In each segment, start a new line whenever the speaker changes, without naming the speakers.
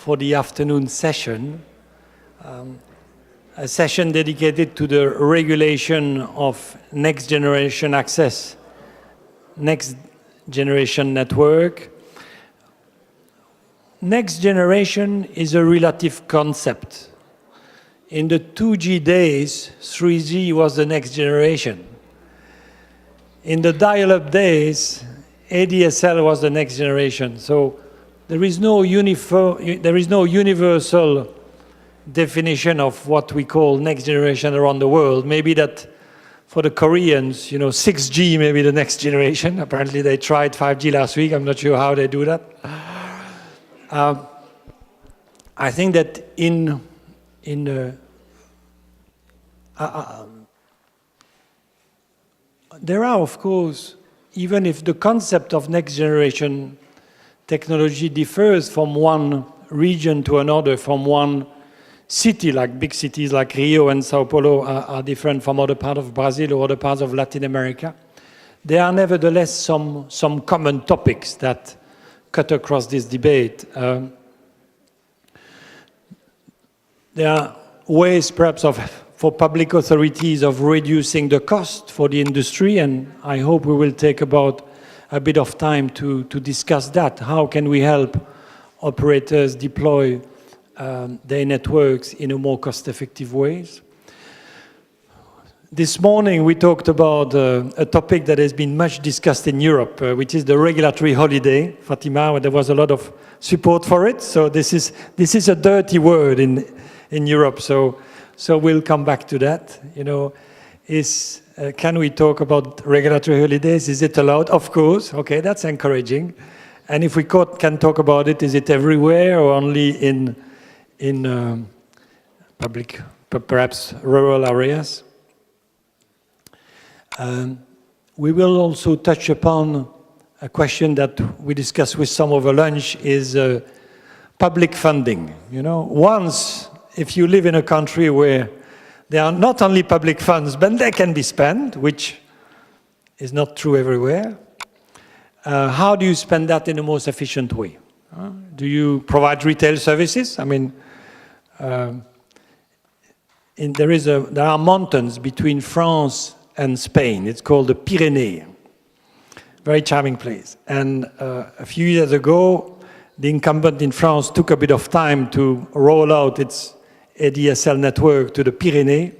for the afternoon session, a session dedicated to the regulation of next generation access, next generation network. Next generation is a relative concept. In the 2G days, 3G was the next generation. In the dial-up days, ADSL was the next generation. So there is no universal definition of what we call next generation around the world. Maybe that for the Koreans, 6G may be the next generation. Apparently they tried 5G last week. I'm not sure how they do that. I think that there are, of course, even if the concept of next generation technology differs from one region to another, from one city, like big cities like Rio and Sao Paulo are different from other parts of Brazil or other parts of Latin America, there are nevertheless some common topics that cut across this debate. There are ways perhaps for public authorities of reducing the cost for the industry, and I hope we will take about a bit of time to discuss that. How can we help operators deploy their networks in a more cost-effective ways? This morning we talked about a topic that has been much discussed in Europe, which is the regulatory holiday. Fatima, there was a lot of support for it, so this is a dirty word in Europe, so we'll come back to that. Can we talk about regulatory holidays? Is it allowed? Of course. Okay, that's encouraging. And if we can talk about it, is it everywhere or only in public, perhaps rural areas? We will also touch upon a question that we discussed with some over lunch, is public funding. Once, if you live in a country where there are not only public funds, but they can be spent, which is not true everywhere, how do you spend that in the most efficient way? Do you provide retail services? I mean, there are mountains between France and Spain. It's called the Pyrenees. Very charming place. And a few years ago, the incumbent in France took a bit of time to roll out its ADSL network to the Pyrenees,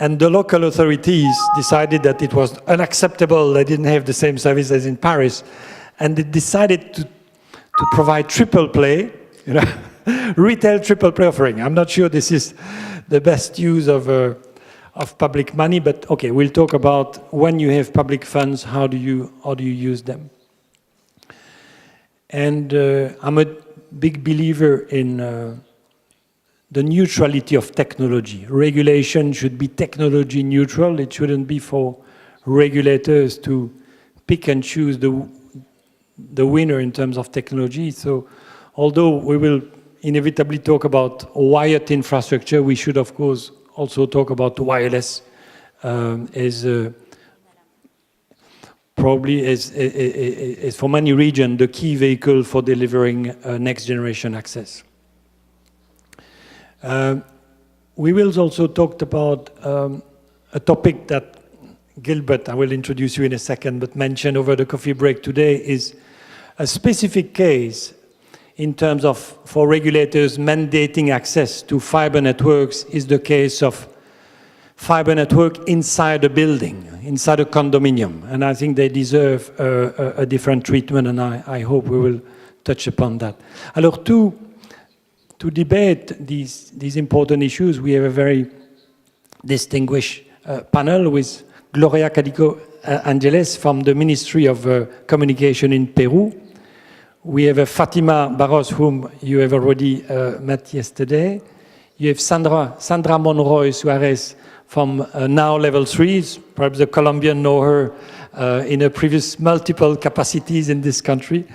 and the local authorities decided that it was unacceptable. They didn't have the same service as in Paris, and they decided to provide triple play, retail triple play offering. I'm not sure this is the best use of public money, but okay, we'll talk about when you have public funds, how do you use them? And I'm a big believer in the neutrality of technology. Regulation should be technology neutral. It shouldn't be for regulators to pick and choose the winner in terms of technology. So although we will inevitably talk about wired infrastructure, we should of course also talk about wireless as probably as for many regions the key vehicle for delivering next generation access. We will also talk about a topic that Gilbert, I will introduce you in a second, but mentioned over the coffee break today, is a specific case in terms of, for regulators, mandating access to fiber networks is the case of fiber network inside a building, inside a condominium. And I think they deserve a different treatment, and I hope we will touch upon that. Alors, to debate these important issues, we have a very distinguished panel with Gloria Cadico Angeles from the Ministry of Communication in Peru. We have Fatima Barros, whom you have already met yesterday. You have Sandra Monroy Suarez from Now Level 3. Perhaps the Colombian know her in her previous multiple capacities in this country.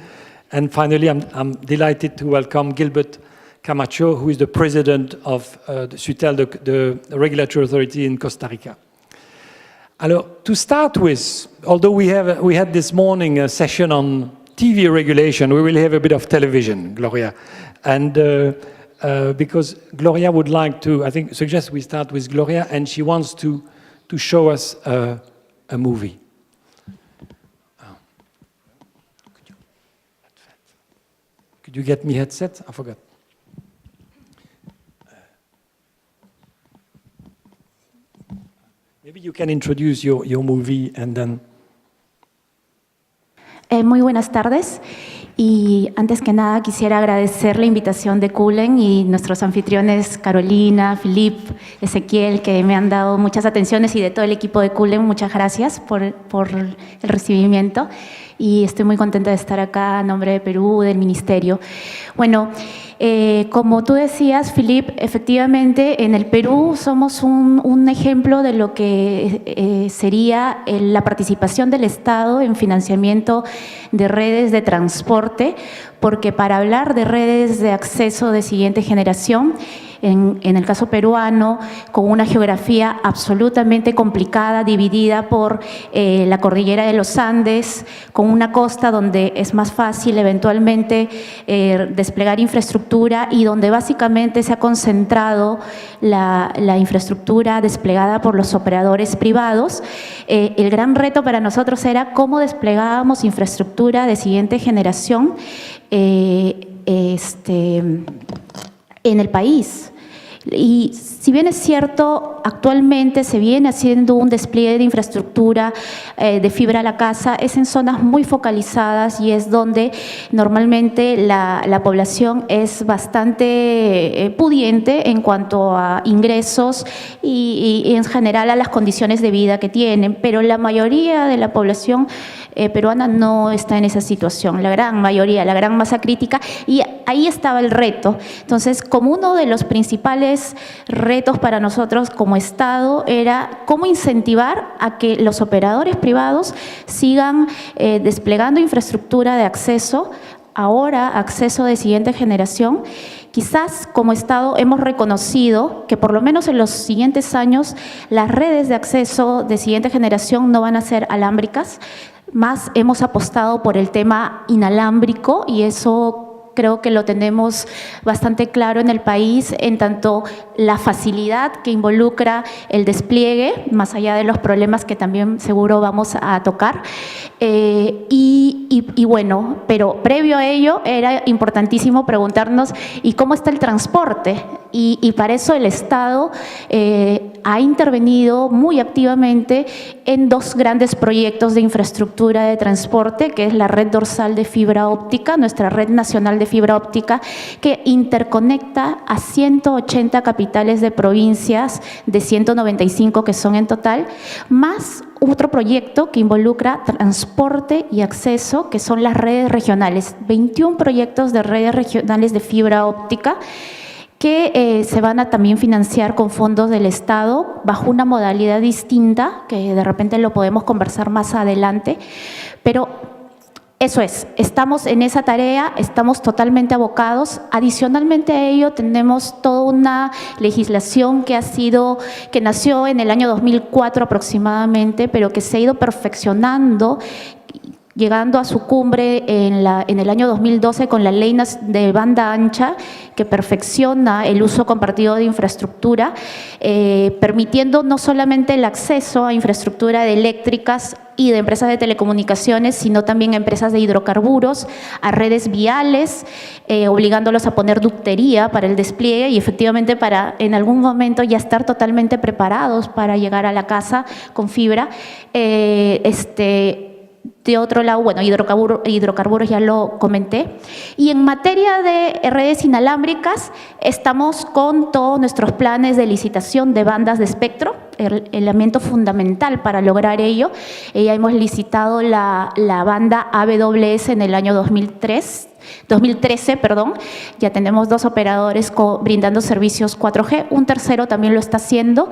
And finally, I'm delighted to welcome Gilbert Camacho, who is the president of the SUTEL, the regulatory authority in Costa Rica. Alors, to start with, although we had this morning a session on TV regulation, we will have a bit of television, Gloria. And because Gloria would like to, I think, suggest we start with Gloria, and she wants to show us a movie. Could you get me headset? I forgot. Maybe you can introduce your movie and then...
Muy buenas tardes. Y antes que nada quisiera agradecer la invitación de Cullen y nuestros anfitriones Carolina, Philippe, Ezequiel, que me han dado muchas atenciones, y de todo el equipo de Cullen, muchas gracias por el recibimiento. Y estoy muy contenta de estar acá a nombre de Perú, del Ministerio. Bueno, como tú decías, Philippe, efectivamente en el Perú somos un ejemplo de lo que sería la participación del Estado en financiamiento de redes de transporte, porque para hablar de redes de acceso de siguiente generación, en el caso peruano, con una geografía absolutamente complicada, dividida por la cordillera de los Andes, con una costa donde es más fácil eventualmente desplegar infraestructura y donde básicamente se ha concentrado la infraestructura desplegada por los operadores privados. El gran reto para nosotros era cómo desplegábamos infraestructura de siguiente generación en el país. Y si bien es cierto, actualmente se viene haciendo un despliegue de infraestructura de fibra a la casa, es en zonas muy focalizadas y es donde normalmente la población es bastante pudiente en cuanto a ingresos y en general a las condiciones de vida que tienen, pero la mayoría de la población peruana no está en esa situación, la gran mayoría, la gran masa crítica, y ahí estaba el reto. Entonces, como uno de los principales retos para nosotros como Estado era cómo incentivar a que los operadores privados sigan desplegando infraestructura de acceso, ahora acceso de siguiente generación. Quizás como Estado hemos reconocido que por lo menos en los siguientes años las redes de acceso de siguiente generación no van a ser alámbricas, más hemos apostado por el tema inalámbrico, y eso creo que lo tenemos bastante claro en el país, en tanto la facilidad que involucra el despliegue, más allá de los problemas que también seguro vamos a tocar. Y bueno, pero previo a ello era importantísimo preguntarnos ¿y cómo está el transporte? Y para eso el Estado ha intervenido muy activamente en dos grandes proyectos de infraestructura de transporte, que es la red dorsal de fibra óptica, nuestra red nacional de fibra óptica, que interconecta a 180 capitales de provincias, de 195 que son en total, más otro proyecto que involucra transporte y acceso, que son las redes regionales, 21 proyectos de redes regionales de fibra óptica, que se van a también financiar con fondos del Estado bajo una modalidad distinta, que de repente lo podemos conversar más adelante, pero eso es, estamos en esa tarea, estamos totalmente abocados. Adicionalmente a ello tenemos toda una legislación que nació en el año 2004 aproximadamente, pero que se ha ido perfeccionando, llegando a su cumbre en el año 2012 con la Ley de Banda Ancha, que perfecciona el uso compartido de infraestructura, permitiendo no solamente el acceso a infraestructura de eléctricas y de empresas de telecomunicaciones, sino también a empresas de hidrocarburos, a redes viales, obligándolos a poner ductería para el despliegue y efectivamente para en algún momento ya estar totalmente preparados para llegar a la casa con fibra. De otro lado, bueno, hidrocarburos ya lo comenté. Y en materia de redes inalámbricas, estamos con todos nuestros planes de licitación de bandas de espectro, el elemento fundamental para lograr ello. Ya hemos licitado la banda AWS en el año 2013, ya tenemos 2 operadores brindando servicios 4G, un tercero también lo está haciendo.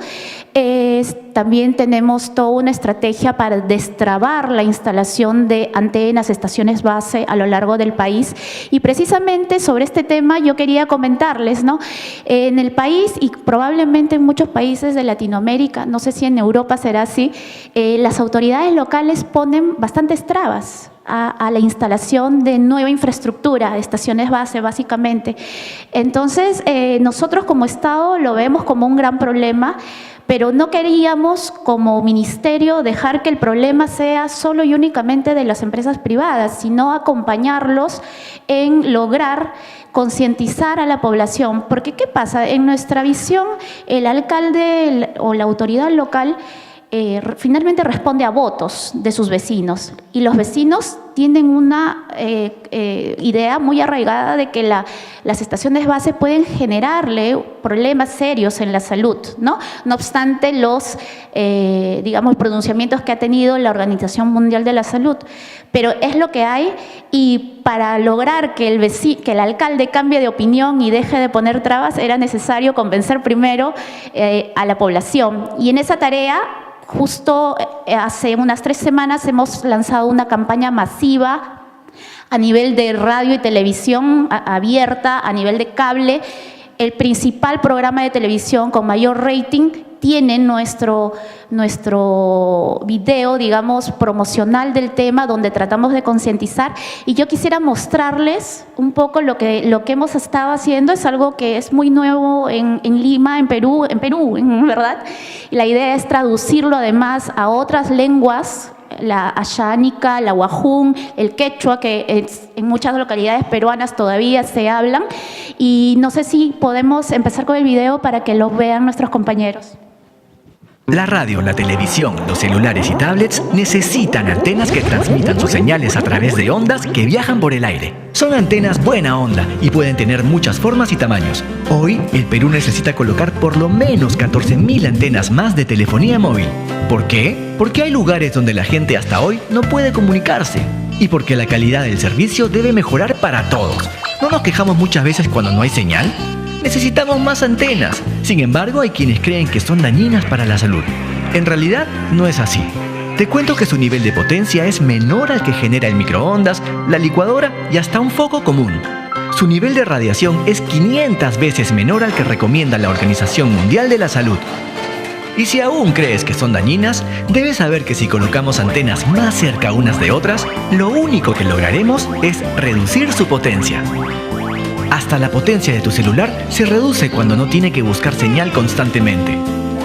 También tenemos toda una estrategia para destrabar la instalación de antenas, estaciones base a lo largo del país. Y precisamente sobre este tema yo quería comentarles, ¿no? En el país y probablemente en muchos países de Latinoamérica, no sé si en Europa será así, las autoridades locales ponen bastantes trabas a la instalación de nueva infraestructura, estaciones base básicamente. Entonces, nosotros como Estado lo vemos como un gran problema, pero no queríamos como ministerio dejar que el problema sea solo y únicamente de las empresas privadas, sino acompañarlos en lograr concientizar a la población. Porque ¿qué pasa? En nuestra visión, el alcalde o la autoridad local finalmente responde a votos de sus vecinos, y los vecinos tienen una idea muy arraigada de que las estaciones base pueden generarle problemas serios en la salud, ¿no? No obstante los, digamos, pronunciamientos que ha tenido la Organización Mundial de la Salud. Pero es lo que hay, y para lograr que el alcalde cambie de opinión y deje de poner trabas, era necesario convencer primero a la población. Y en esa tarea, justo hace unas 3 semanas hemos lanzado una campaña masiva a nivel de radio y televisión abierta, a nivel de cable. El principal programa de televisión con mayor rating tiene nuestro video, digamos, promocional del tema, donde tratamos de concientizar. Y yo quisiera mostrarles un poco lo que hemos estado haciendo. Es algo que es muy nuevo en Lima, en Perú, ¿verdad? Y la idea es traducirlo además a otras lenguas, la ayánica, la wajún, el quechua, que en muchas localidades peruanas todavía se hablan. Y no sé si podemos empezar con el video para que lo vean nuestros compañeros.
La radio, la televisión, los celulares y tablets necesitan antenas que transmitan sus señales a través de ondas que viajan por el aire. Son antenas buena onda y pueden tener muchas formas y tamaños. Hoy, el Perú necesita colocar por lo menos 14.000 antenas más de telefonía móvil. ¿Por qué? Porque hay lugares donde la gente hasta hoy no puede comunicarse. Y porque la calidad del servicio debe mejorar para todos. ¿No nos quejamos muchas veces cuando no hay señal? Necesitamos más antenas. Sin embargo, hay quienes creen que son dañinas para la salud. En realidad, no es así. Te cuento que su nivel de potencia es menor al que genera el microondas, la licuadora y hasta un foco común. Su nivel de radiación es 500 veces menor al que recomienda la Organización Mundial de la Salud. Y si aún crees que son dañinas, debes saber que si colocamos antenas más cerca unas de otras, lo único que lograremos es reducir su potencia. Hasta la potencia de tu celular se reduce cuando no tiene que buscar señal constantemente.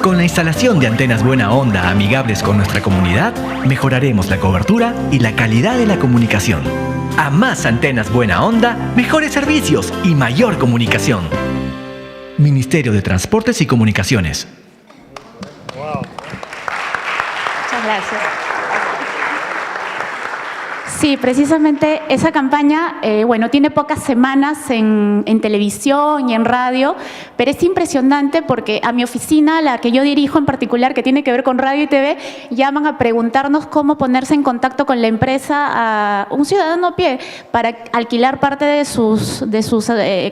Con la instalación de antenas buena onda amigables con nuestra comunidad, mejoraremos la cobertura y la calidad de la comunicación. A más antenas buena onda, mejores servicios y mayor comunicación. Ministerio de Transportes y Comunicaciones.
Muchas gracias. Sí, precisamente esa campaña, bueno, tiene pocas semanas en televisión y en radio, pero es impresionante porque a mi oficina, la que yo dirijo en particular, que tiene que ver con radio y TV, llaman a preguntarnos cómo ponerse en contacto con la empresa, a un ciudadano a pie, para alquilar parte de sus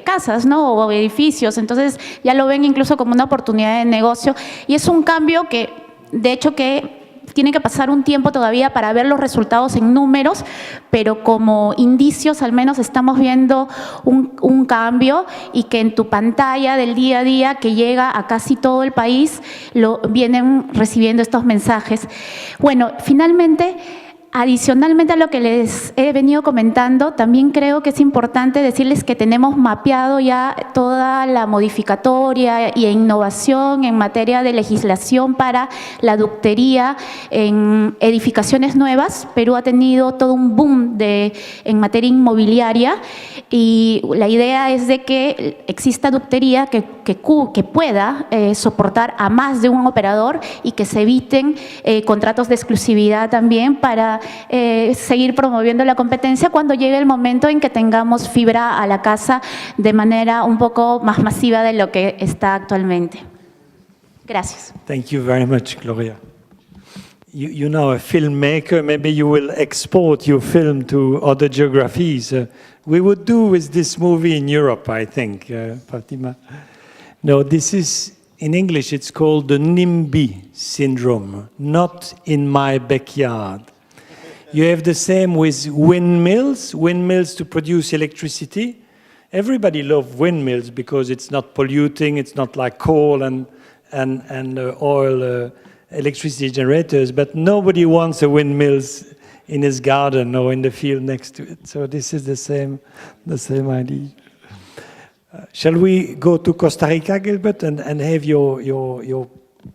casas, ¿no? O edificios. Entonces ya lo ven incluso como una oportunidad de negocio, y es un cambio que, de hecho, que tiene que pasar un tiempo todavía para ver los resultados en números, pero como indicios al menos estamos viendo un cambio, y que en tu pantalla del día a día, que llega a casi todo el país, vienen recibiendo estos mensajes. Bueno, finalmente, adicionalmente a lo que les he venido comentando, también creo que es importante decirles que tenemos mapeado ya toda la modificatoria e innovación en materia de legislación para la ductería en edificaciones nuevas. Perú ha tenido todo un boom en materia inmobiliaria, y la idea es de que exista ductería que pueda soportar a más de un operador, y que se eviten contratos de exclusividad también, para seguir promoviendo la competencia cuando llegue el momento en que tengamos fibra a la casa de manera un poco más masiva de lo que está actualmente. Gracias.
Thank you very much, Gloria. You're now a filmmaker. Maybe you will export your film to other geographies. We would do with this movie in Europe, I think, Fatima. No, this is, in English, it's called the NIMBY syndrome, not in my backyard. You have the same with windmills to produce electricity. Everybody loves windmills because it's not polluting, it's not like coal and oil electricity generators, but nobody wants a windmills in his garden or in the field next to it. So this is the same idea. Shall we go to Costa Rica, Gilbert, and have your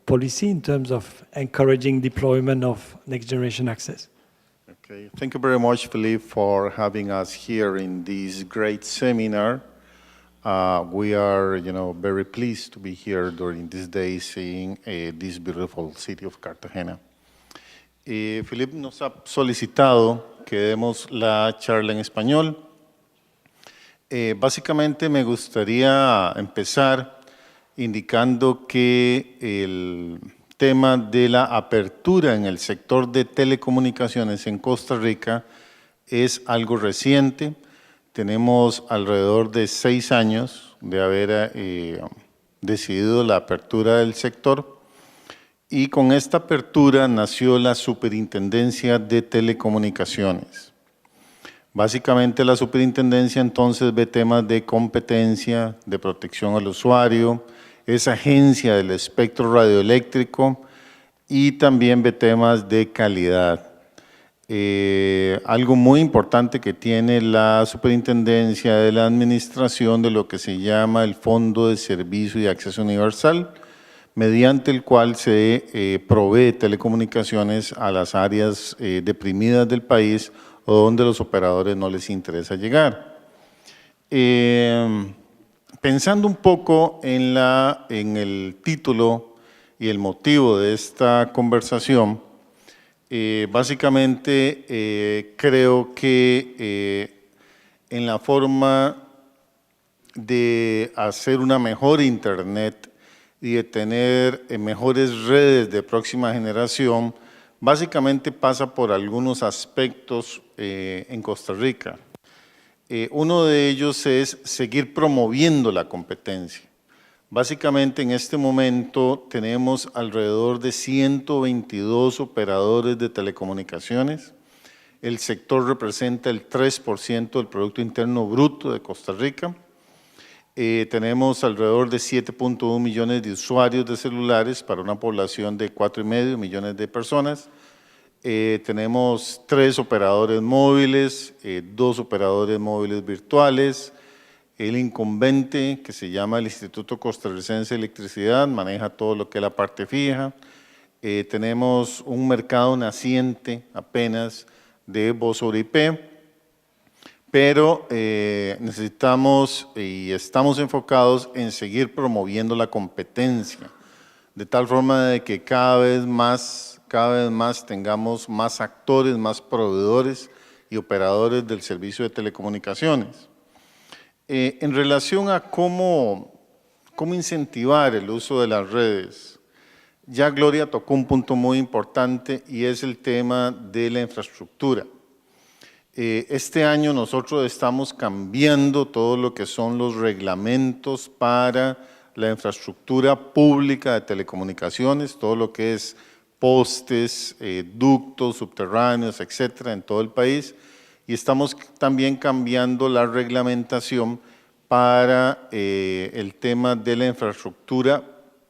policy in terms of encouraging deployment of next generation access?
Okay, thank you very much, Philippe, for having us here in this great seminar. We are, very pleased to be here during this day, seeing this beautiful city of Cartagena. Philippe nos ha solicitado que demos la charla en español. Básicamente me gustaría empezar indicando que el tema de la apertura en el sector de telecomunicaciones en Costa Rica es algo reciente. Tenemos alrededor de 6 años de haber decidido la apertura del sector y con esta apertura nació la Superintendencia de Telecomunicaciones. Básicamente la superintendencia entonces ve temas de competencia, de protección al usuario, es agencia del espectro radioeléctrico y también ve temas de calidad. Algo muy importante que tiene la superintendencia de la administración de lo que se llama el Fondo de Servicio y Acceso Universal, mediante el cual se provee telecomunicaciones a las áreas deprimidas del país o donde los operadores no les interesa llegar. Pensando un poco en el título y el motivo de esta conversación, básicamente creo que en la forma de hacer una mejor Internet y de tener mejores redes de próxima generación, básicamente pasa por algunos aspectos en Costa Rica. Uno de ellos es seguir promoviendo la competencia. Básicamente en este momento tenemos alrededor de 122 operadores de telecomunicaciones. El sector representa el 3% del Producto Interno Bruto de Costa Rica. Tenemos alrededor de 7.1 millones de usuarios de celulares para una población de 4,5 millones de personas. Tenemos 3 operadores móviles, 2 operadores móviles virtuales. El incumbente, que se llama el Instituto Costarricense de Electricidad, maneja todo lo que es la parte fija. Tenemos un mercado naciente apenas de voz sobre IP, pero necesitamos y estamos enfocados en seguir promoviendo la competencia, de tal forma de que cada vez más tengamos más actores, más proveedores y operadores del servicio de telecomunicaciones. En relación a cómo incentivar el uso de las redes, ya Gloria tocó un punto muy importante y es el tema de la infraestructura. Este año nosotros estamos cambiando todo lo que son los reglamentos para la infraestructura pública de telecomunicaciones, todo lo que es postes, ductos subterráneos, etcétera, en todo el país. Y estamos también cambiando la reglamentación para el tema de la infraestructura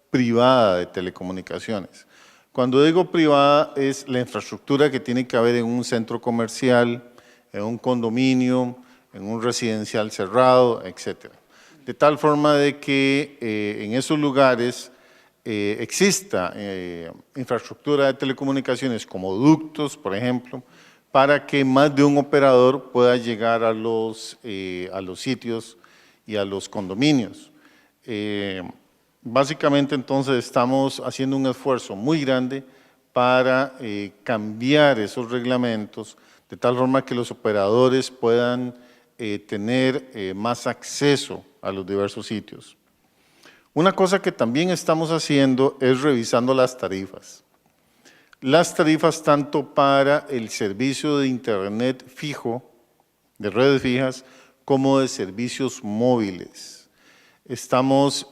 privada de telecomunicaciones. Cuando digo privada es la infraestructura que tiene que haber en un centro comercial, en un condominio, en un residencial cerrado, etcétera. De tal forma de que en esos lugares exista infraestructura de telecomunicaciones como ductos, por ejemplo, para que más de un operador pueda llegar a los sitios y a los condominios. Básicamente entonces estamos haciendo un esfuerzo muy grande para cambiar esos reglamentos de tal forma que los operadores puedan tener más acceso a los diversos sitios. Una cosa que también estamos haciendo es revisando las tarifas. Las tarifas tanto para el servicio de Internet fijo, de redes fijas, como de servicios móviles. Estamos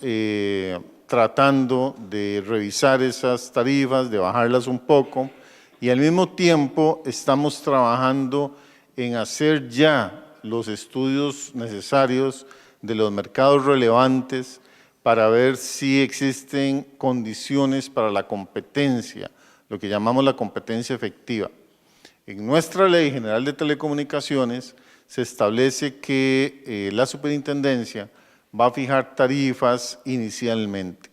tratando de revisar esas tarifas, de bajarlas un poco y al mismo tiempo estamos trabajando en hacer ya los estudios necesarios de los mercados relevantes para ver si existen condiciones para la competencia, lo que llamamos la competencia efectiva. En nuestra Ley General de Telecomunicaciones se establece que la superintendencia va a fijar tarifas inicialmente.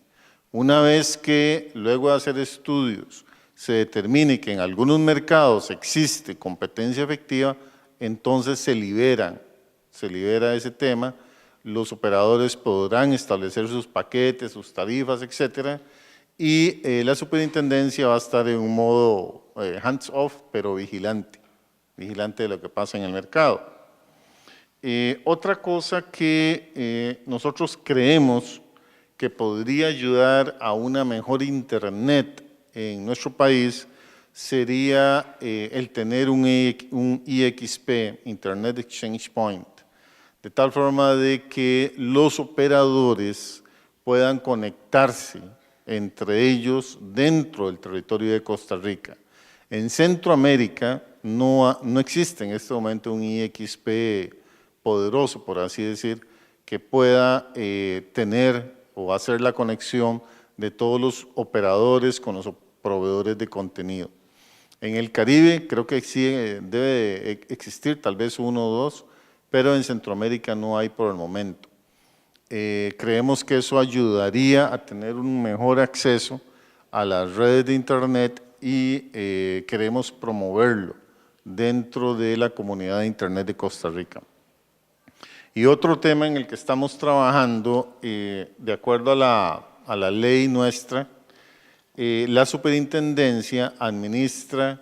Una vez que, luego de hacer estudios, se determine que en algunos mercados existe competencia efectiva, entonces se libera ese tema, los operadores podrán establecer sus paquetes, sus tarifas, etcétera, y la superintendencia va a estar en un modo hands-off, pero vigilante de lo que pasa en el mercado. Otra cosa que nosotros creemos que podría ayudar a una mejor Internet en nuestro país sería el tener un IXP, Internet Exchange Point, de tal forma de que los operadores puedan conectarse entre ellos dentro del territorio de Costa Rica. En Centroamérica no existe en este momento un IXP poderoso, por así decir, que pueda tener o hacer la conexión de todos los operadores con los proveedores de contenido. En el Caribe creo que sí debe existir tal vez uno o dos, pero en Centroamérica no hay por el momento. Creemos que eso ayudaría a tener un mejor acceso a las redes de Internet y queremos promoverlo dentro de la comunidad de Internet de Costa Rica. Y otro tema en el que estamos trabajando, de acuerdo a la ley nuestra, la superintendencia administra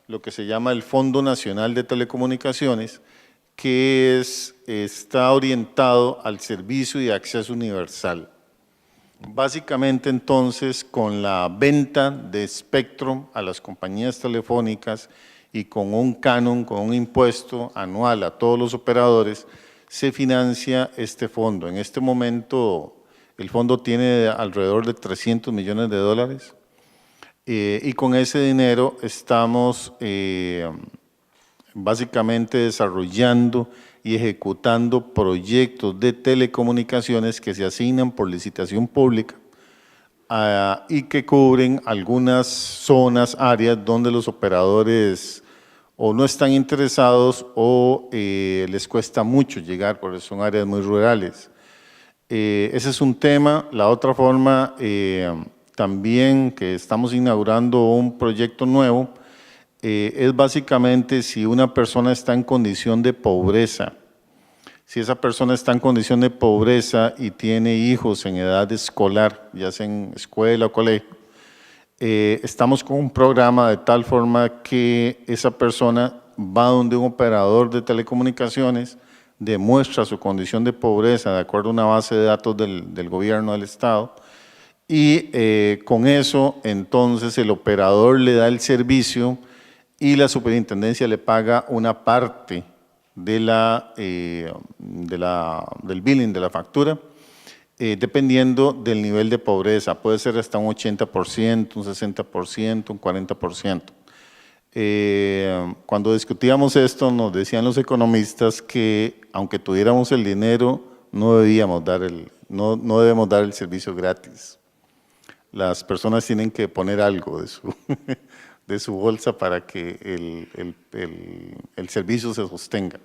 lo que se llama el Fondo Nacional de Telecomunicaciones, que está orientado al servicio y acceso universal. Básicamente, entonces, con la venta de espectro a las compañías telefónicas y con un canon, con un impuesto anual a todos los operadores, se financia este fondo. En este momento, el fondo tiene alrededor de 300 millones de dólares y con ese dinero estamos básicamente desarrollando y ejecutando proyectos de telecomunicaciones que se asignan por licitación pública y que cubren algunas zonas, áreas donde los operadores o no están interesados o les cuesta mucho llegar, porque son áreas muy rurales. Ese es un tema. La otra forma también que estamos inaugurando un proyecto nuevo es básicamente si una persona está en condición de pobreza. Si esa persona está en condición de pobreza y tiene hijos en edad escolar, ya sea en escuela o colegio, estamos con un programa de tal forma que esa persona va donde un operador de telecomunicaciones, demuestra su condición de pobreza de acuerdo a una base de datos del gobierno del estado y con eso entonces el operador le da el servicio y la superintendencia le paga una parte de del billing, de la factura, dependiendo del nivel de pobreza. Puede ser hasta un 80%, un 60%, un 40%. Cuando discutíamos esto, nos decían los economistas que aunque tuviéramos el dinero, no debemos dar el servicio gratis. Las personas tienen que poner algo de su bolsa para que el servicio se sostenga.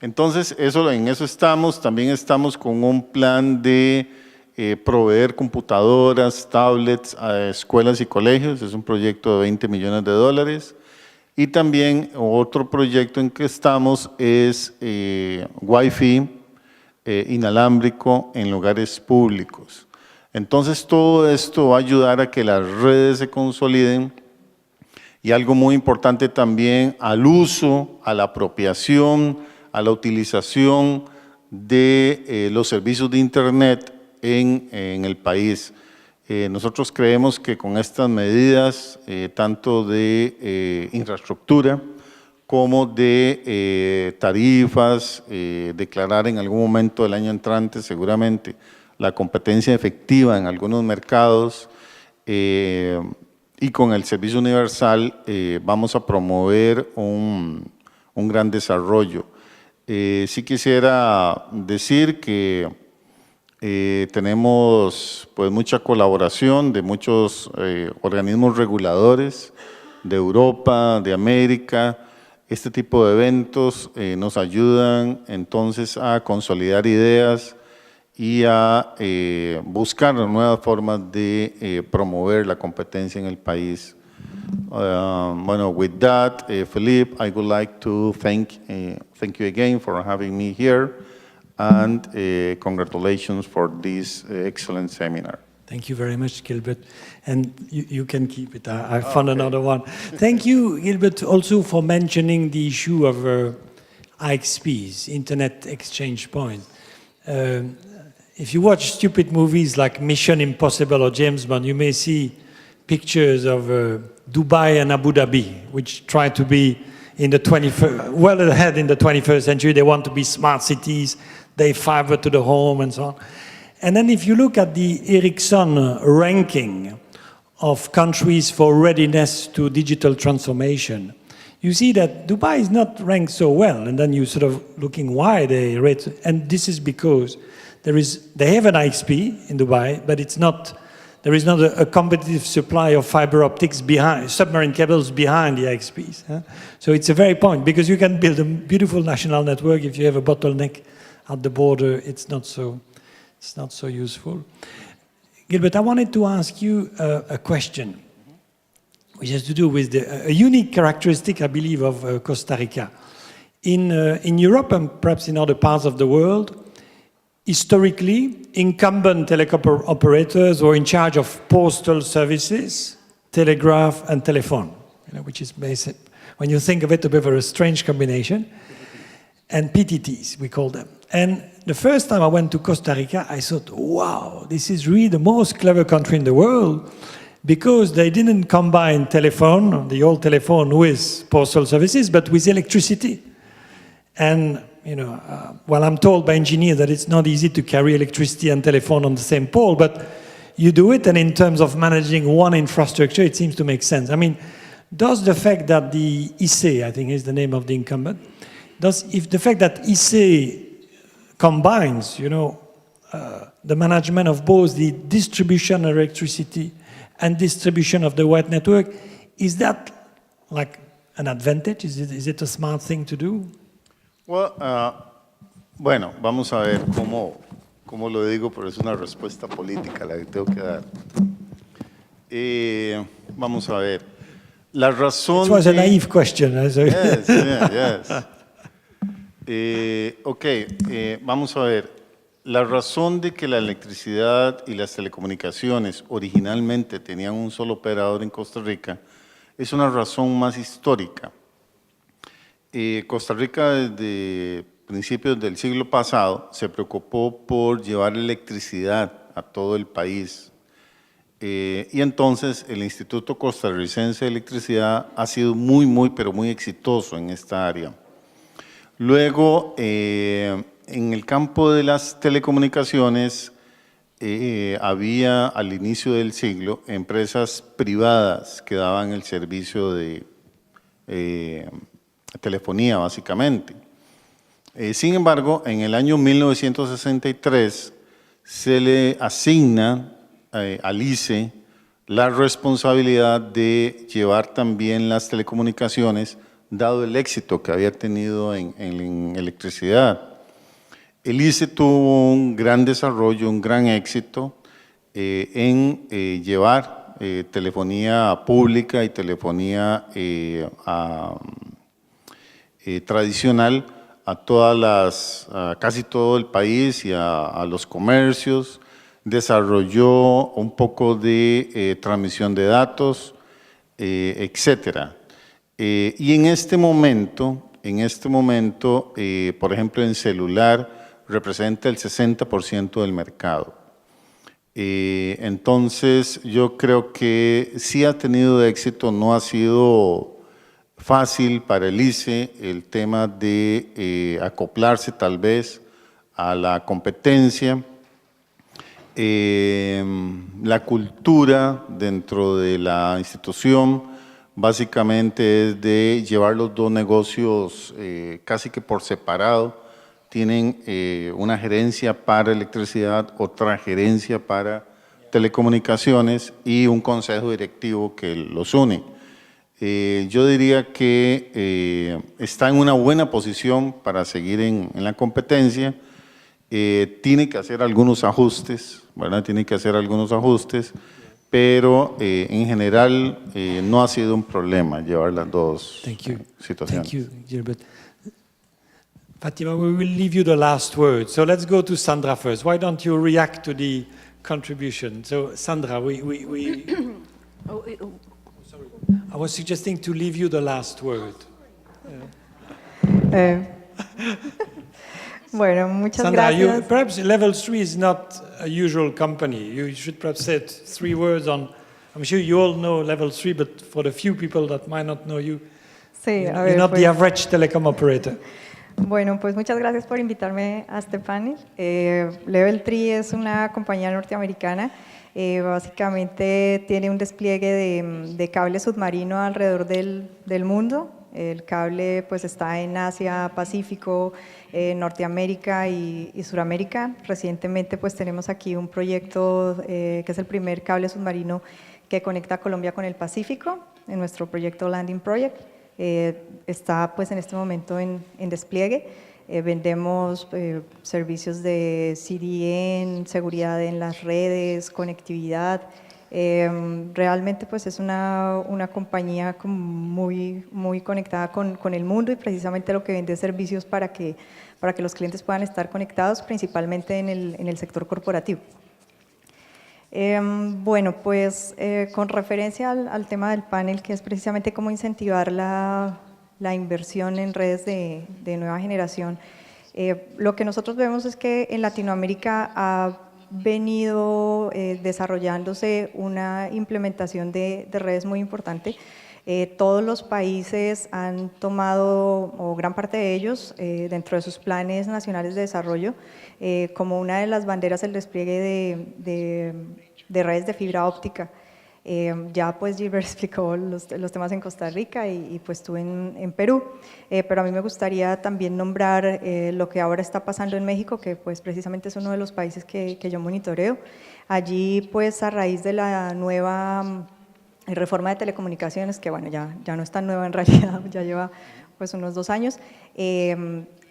Entonces, en eso estamos. También estamos con un plan de proveer computadoras, tablets a escuelas y colegios. Es un proyecto de 20 millones de dólares. Y también otro proyecto en que estamos es Wi-Fi inalámbrico en lugares públicos. Entonces, todo esto va a ayudar a que las redes se consoliden y algo muy importante también al uso, a la apropiación, a la utilización de los servicios de Internet en el país. Nosotros creemos que con estas medidas, tanto de infraestructura como de tarifas, declarar en algún momento del año entrante seguramente la competencia efectiva en algunos mercados y con el servicio universal vamos a promover un gran desarrollo. Sí quisiera decir que tenemos pues mucha colaboración de muchos organismos reguladores de Europa, de América. Este tipo de eventos nos ayudan entonces a consolidar ideas y a buscar nuevas formas de promover la competencia en el país. Bueno, with that, Philippe, I would like to thank you again for having me here, and congratulations for this excellent seminar.
Thank you very much, Gilbert. And you can keep it. I found another one. Thank you, Gilbert, also for mentioning the issue of IXPs, Internet Exchange Point. If you watch stupid movies like Mission Impossible or James Bond, you may see pictures of Dubai and Abu Dhabi, which try to be in the 21st, well ahead in the 21st century. They want to be smart cities, they fiber to the home and so on. And then if you look at the Ericsson ranking of countries for readiness to digital transformation, you see that Dubai is not ranked so well. And then you sort of looking why they rate, and this is because they have an IXP in Dubai, but there is not a competitive supply of fiber optics behind, submarine cables behind the IXPs. Huh? So it's a very point, because you can build a beautiful national network. If you have a bottleneck at the border, it's not so useful. Gilbert, I wanted to ask you a question, which has to do with a unique characteristic, I believe, of Costa Rica. In Europe and perhaps in other parts of the world, historically, incumbent telecom operators were in charge of postal services, telegraph, and telephone, which is basic. When you think of it, a bit of a strange combination. And PTTs, we call them. And the first time I went to Costa Rica, I thought, wow, this is really the most clever country in the world, because they didn't combine telephone, the old telephone, with postal services, but with electricity. And well, I'm told by engineers that it's not easy to carry electricity and telephone on the same pole, but you do it, and in terms of managing one infrastructure, it seems to make sense. I mean, does the fact that the ICE, I think is the name of the incumbent, if the fact that ICE combines, the management of both the distribution of electricity and distribution of the wide network, is that like an advantage? Is it a smart thing to do?
Bueno, vamos a ver cómo lo digo, pero es una respuesta política la que tengo que dar. Vamos a ver. La razón.
It was a naive question.
Yes. Vamos a ver. La razón de que la electricidad y las telecomunicaciones originalmente tenían un solo operador en Costa Rica es una razón más histórica. Costa Rica desde principios del siglo pasado se preocupó por llevar electricidad a todo el país. Y entonces el Instituto Costarricense de Electricidad ha sido pero muy exitoso en esta área. Luego, en el campo de las telecomunicaciones, había al inicio del siglo empresas privadas que daban el servicio de telefonía, básicamente. Sin embargo, en el año 1963 se le asigna al ICE la responsabilidad de llevar también las telecomunicaciones, dado el éxito que había tenido en electricidad. El ICE tuvo un gran desarrollo, un gran éxito en llevar telefonía pública y telefonía tradicional a casi todo el país y a los comercios. Desarrolló un poco de transmisión de datos, etcétera. Y en este momento, por ejemplo, en celular representa el 60% del mercado. Entonces, yo creo que sí ha tenido éxito, no ha sido fácil para el ICE el tema de acoplarse tal vez a la competencia. La cultura dentro de la institución básicamente es de llevar los dos negocios casi que por separado. Tienen una gerencia para electricidad, otra gerencia para telecomunicaciones y un consejo directivo que los une. Yo diría que está en una buena posición para seguir en la competencia. Tiene que hacer algunos ajustes, ¿verdad? Tiene que hacer algunos ajustes, pero en general no ha sido un problema llevar las dos situaciones.
Thank you, Gilbert. Fatima, we will leave you the last word. So let's go to Sandra first. Why don't you react to the contribution? So Sandra, I was suggesting to leave you the last word.
Bueno, muchas
Sandra,
gracias.
perhaps Level 3 is not a usual company. You should perhaps say 3 words on, I'm sure you all know Level 3, but for the few people that might not know you,
Sí, a
you're
ver,
not
pues,
the average telecom operator.
bueno, pues muchas gracias por invitarme a este panel. Level 3 es una compañía norteamericana. Básicamente tiene un despliegue de cable submarino alrededor del mundo. El cable pues está en Asia, Pacífico, Norteamérica y Suramérica. Recientemente pues tenemos aquí un proyecto que es el primer cable submarino que conecta Colombia con el Pacífico, en nuestro proyecto Landing Project. Está pues en este momento en despliegue. Vendemos servicios de CDN, seguridad en las redes, conectividad. Realmente pues es una compañía como muy conectada con el mundo y precisamente lo que vende servicios para que los clientes puedan estar conectados, principalmente en el sector corporativo. Bueno, pues con referencia al tema del panel, que es precisamente cómo incentivar la inversión en redes de nueva generación, lo que nosotros vemos es que en Latinoamérica ha venido desarrollándose una implementación de redes muy importante. Todos los países han tomado, o gran parte de ellos, dentro de sus planes nacionales de desarrollo, como una de las banderas el despliegue de redes de fibra óptica. Ya pues Gilbert explicó los temas en Costa Rica y pues tú en Perú, pero a mí me gustaría también nombrar lo que ahora está pasando en México, que pues precisamente es uno de los países que yo monitoreo. Allí pues a raíz de la nueva reforma de telecomunicaciones, que bueno, ya no es tan nueva en realidad, ya lleva pues unos 2 años,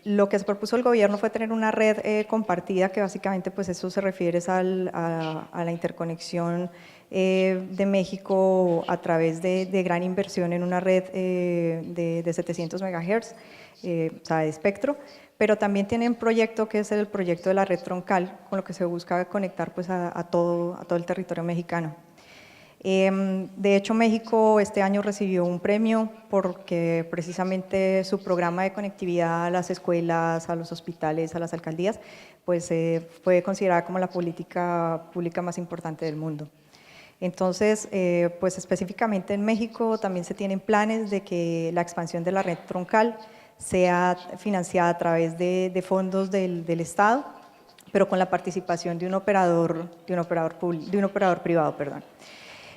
lo que se propuso el gobierno fue tener una red compartida, que básicamente pues eso se refiere a la interconexión de México a través de gran inversión en una red de 700 MHz, o sea, de espectro, pero también tienen un proyecto que es el proyecto de la red troncal, con lo que se busca conectar pues a todo el territorio mexicano. De hecho, México este año recibió un premio porque precisamente su programa de conectividad a las escuelas, a los hospitales, a las alcaldías, pues fue considerada como la política pública más importante del mundo. Entonces, pues específicamente en México también se tienen planes de que la expansión de la red troncal sea financiada a través de fondos del Estado, pero con la participación de un operador privado, perdón.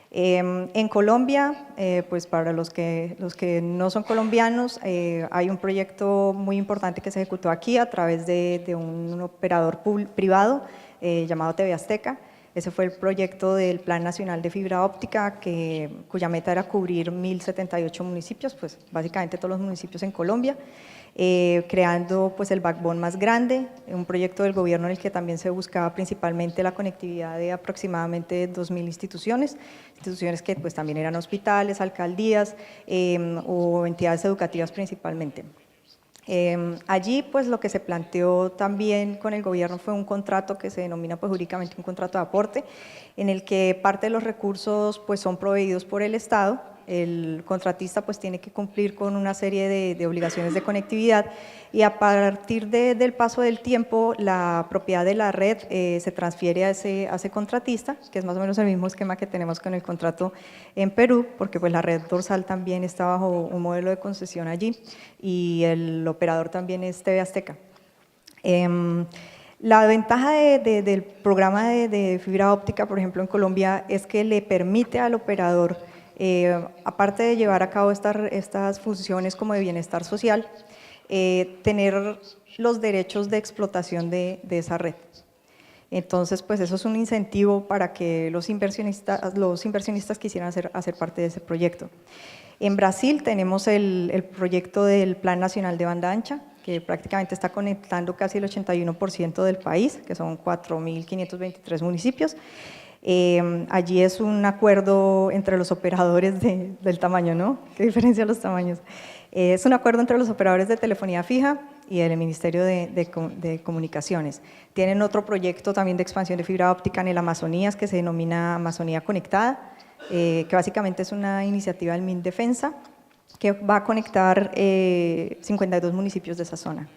En Colombia, pues para los que no son colombianos, hay un proyecto muy importante que se ejecutó aquí a través de un operador privado llamado TV Azteca. Ese fue el proyecto del Plan Nacional de Fibra Óptica, cuya meta era cubrir 1.078 municipios, pues básicamente todos los municipios en Colombia, creando pues el backbone más grande, un proyecto del gobierno en el que también se buscaba principalmente la conectividad de aproximadamente 2.000 instituciones que pues también eran hospitales, alcaldías o entidades educativas principalmente. Allí pues lo que se planteó también con el gobierno fue un contrato que se denomina pues jurídicamente un contrato de aporte, en el que parte de los recursos pues son proveídos por el Estado. El contratista pues tiene que cumplir con una serie de obligaciones de conectividad y a partir del paso del tiempo la propiedad de la red se transfiere a ese contratista, que es más o menos el mismo esquema que tenemos con el contrato en Perú, porque pues la red dorsal también está bajo un modelo de concesión allí y el operador también es TV Azteca. La ventaja del programa de fibra óptica, por ejemplo en Colombia, es que le permite al operador, aparte de llevar a cabo estas funciones como de bienestar social, tener los derechos de explotación de esa red. Entonces, pues eso es un incentivo para que los inversionistas quisieran hacer parte de ese proyecto. En Brasil tenemos el proyecto del Plan Nacional de Banda Ancha, que prácticamente está conectando casi el 81% del país, que son 4.523 municipios. Allí es un acuerdo entre los operadores del tamaño, ¿no? ¿Qué diferencia los tamaños? Es un acuerdo entre los operadores de telefonía fija y el Ministerio de Comunicaciones. Tienen otro proyecto también de expansión de fibra óptica en el Amazonías que se denomina Amazonía Conectada, que básicamente es una iniciativa del Mindefensa que va a conectar 52 municipios de esa zona.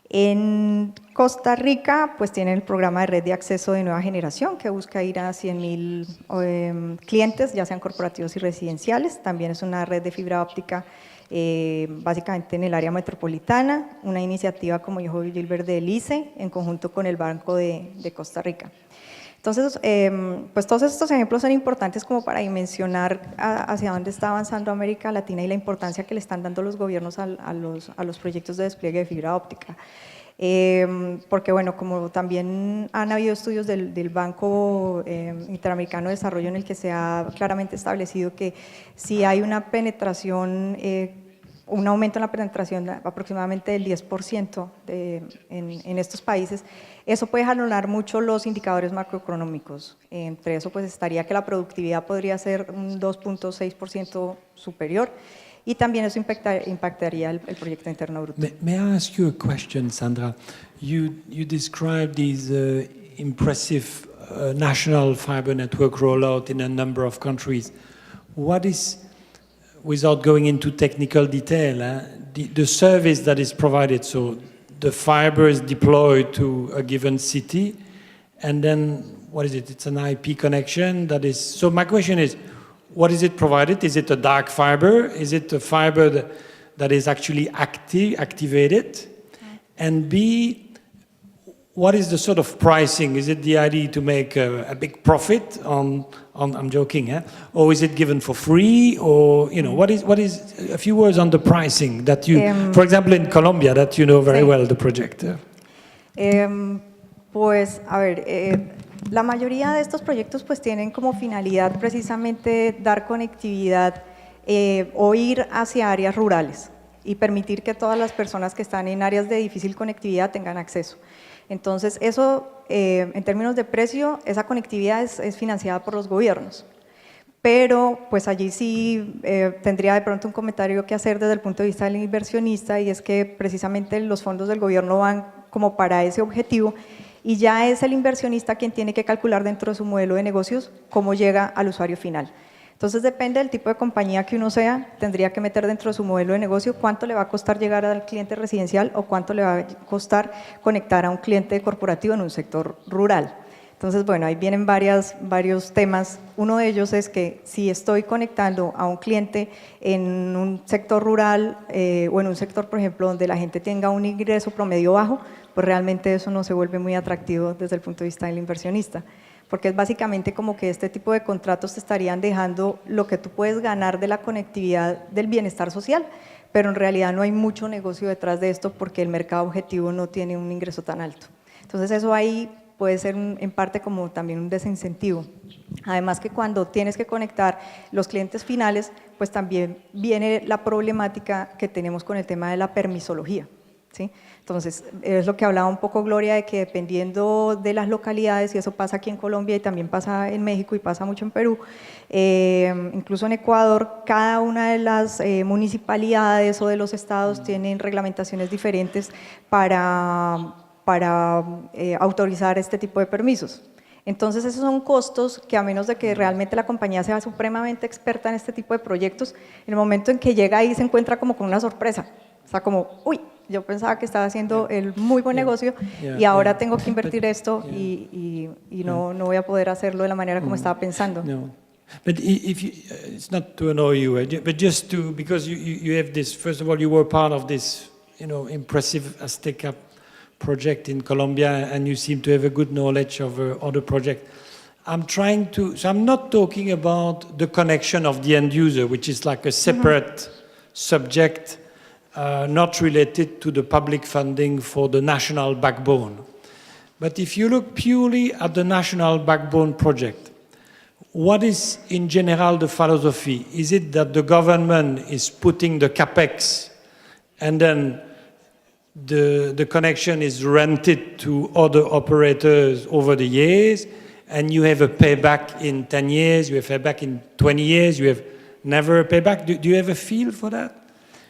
En Costa Rica, pues tienen el programa de red de acceso de nueva generación que busca ir a 100.000 clientes, ya sean corporativos y residenciales. También es una red de fibra óptica básicamente en el área metropolitana, una iniciativa, como dijo Gilbert, del ICE, en conjunto con el Banco de Costa Rica. Entonces, pues todos estos ejemplos son importantes como para dimensionar hacia dónde está avanzando América Latina y la importancia que le están dando los gobiernos a los proyectos de despliegue de fibra óptica. Porque bueno, como también han habido estudios del Banco Interamericano de Desarrollo en el que se ha claramente establecido que si hay una penetración, un aumento en la penetración de aproximadamente del 10% en estos países, eso puede jalonar mucho los indicadores macroeconómicos. Entre eso pues estaría que la productividad podría ser un 2.6% superior y también eso impactaría el Producto Interno Bruto.
May I ask you a question, Sandra? You described this impressive national fiber network rollout in a number of countries. What is, without going into technical detail, the service that is provided? So the fiber is deployed to a given city, and then what is it? It's an IP connection that is. So my question is, what is it provided? Is it a dark fiber? Is it a fiber that is actually activated? And B, what is the sort of pricing? Is it the idea to make a big profit on I'm joking, or is it given for free? Or, you know, what is a few words on the pricing that you, for example, in Colombia, that you know very well the project?
Pues, a ver, la mayoría de estos proyectos pues tienen como finalidad precisamente dar conectividad o ir hacia áreas rurales y permitir que todas las personas que están en áreas de difícil conectividad tengan acceso. Entonces, eso, en términos de precio, esa conectividad es financiada por los gobiernos. Pero, pues allí sí tendría de pronto un comentario que hacer desde el punto de vista del inversionista, y es que precisamente los fondos del gobierno van como para ese objetivo, y ya es el inversionista quien tiene que calcular dentro de su modelo de negocios cómo llega al usuario final. Entonces, depende del tipo de compañía que uno sea, tendría que meter dentro de su modelo de negocio cuánto le va a costar llegar al cliente residencial o cuánto le va a costar conectar a un cliente corporativo en un sector rural. Entonces, bueno, ahí vienen varios temas. Uno de ellos es que si estoy conectando a un cliente en un sector rural o en un sector, por ejemplo, donde la gente tenga un ingreso promedio bajo, pues realmente eso no se vuelve muy atractivo desde el punto de vista del inversionista, porque es básicamente como que este tipo de contratos te estarían dejando lo que tú puedes ganar de la conectividad del bienestar social, pero en realidad no hay mucho negocio detrás de esto porque el mercado objetivo no tiene un ingreso tan alto. Entonces eso ahí puede ser en parte como también un desincentivo. Además que cuando tienes que conectar los clientes finales, pues también viene la problemática que tenemos con el tema de la permisología, ¿sí? Entonces, es lo que hablaba un poco Gloria, de que dependiendo de las localidades, y eso pasa aquí en Colombia y también pasa en México y pasa mucho en Perú, incluso en Ecuador, cada una de las municipalidades o de los estados tienen reglamentaciones diferentes para autorizar este tipo de permisos. Entonces, esos son costos que, a menos de que realmente la compañía sea supremamente experta en este tipo de proyectos, en el momento en que llega ahí se encuentra como con una sorpresa. O sea, como, uy, yo pensaba que estaba haciendo el muy buen negocio y ahora tengo que invertir esto y no voy a poder hacerlo de la manera como estaba pensando.
No. But if you, it's not to annoy you, but just to, because you have this, first of all, you were part of this, you know, impressive Azteca project in Colombia, and you seem to have a good knowledge of other projects. I'm trying to, so I'm not talking about the connection of the end user, which is like a separate subject, not related to the public funding for the national backbone. But if you look purely at the national backbone project, what is in general the philosophy? Is it that the government is putting the capex and then the connection is rented to other operators over the years, and you have a payback in 10 years, you have a payback in 20 years, you have never a payback? Do you have a feel for that?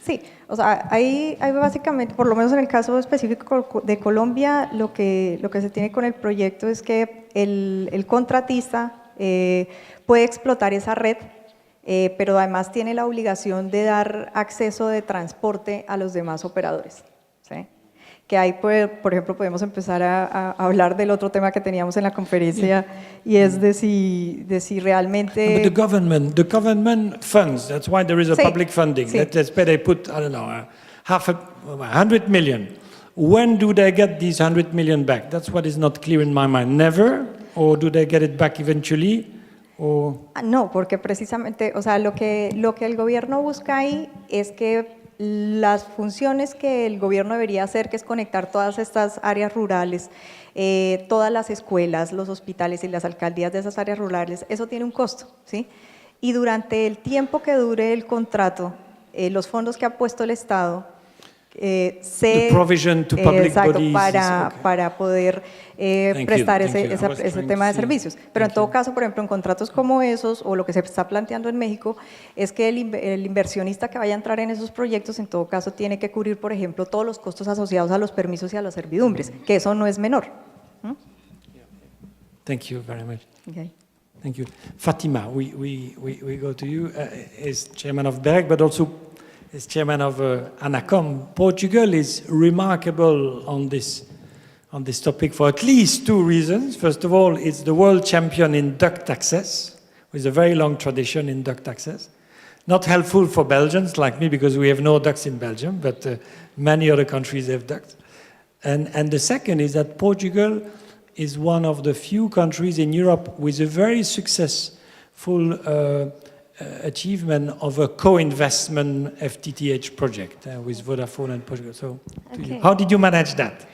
Sí, o sea, ahí básicamente, por lo menos en el caso específico de Colombia, lo que se tiene con el proyecto es que el contratista puede explotar esa red, pero además tiene la obligación de dar acceso de transporte a los demás operadores, ¿sí? Que ahí, por ejemplo, podemos empezar a hablar del otro tema que teníamos en la conferencia, y es de si realmente…
But the government funds, that's why there is a
Sí,
public funding.
sí.
Let's say they put, I don't know, 100 million. When do they get these 100 million back? That's what is not clear in my mind. Never? Or do they get it back eventually? Or…
No, porque precisamente, o sea, lo que el gobierno busca ahí es que las funciones que el gobierno debería hacer, que es conectar todas estas áreas rurales, todas las escuelas, los hospitales y las alcaldías de esas áreas rurales, eso tiene un costo, ¿sí? Y durante el tiempo que dure el contrato, los fondos que ha puesto el Estado,
The provision to public
exacto,
bodies
para poder prestar ese tema de servicios. Pero en todo caso, por ejemplo, en contratos como esos, o lo que se está planteando en México, es que el inversionista que vaya a entrar en esos proyectos, en todo caso, tiene que cubrir, por ejemplo, todos los costos asociados a los permisos y a las servidumbres, que eso no es menor.
Thank you very much.
Okay.
Thank you. Fatima, we go to you as chairman of BEREC, but also as chairman of ANACOM. Portugal is remarkable on this topic for at least two reasons. First of all, it's the world champion in duct access, with a very long tradition in duct access. Not helpful for Belgians like me, because we have no ducts in Belgium, but many other countries have ducts. And the second is that Portugal is one of the few countries in Europe with a very successful achievement of a co-investment FTTH project with Vodafone and Portugal. So,
Okay.
how did you manage that?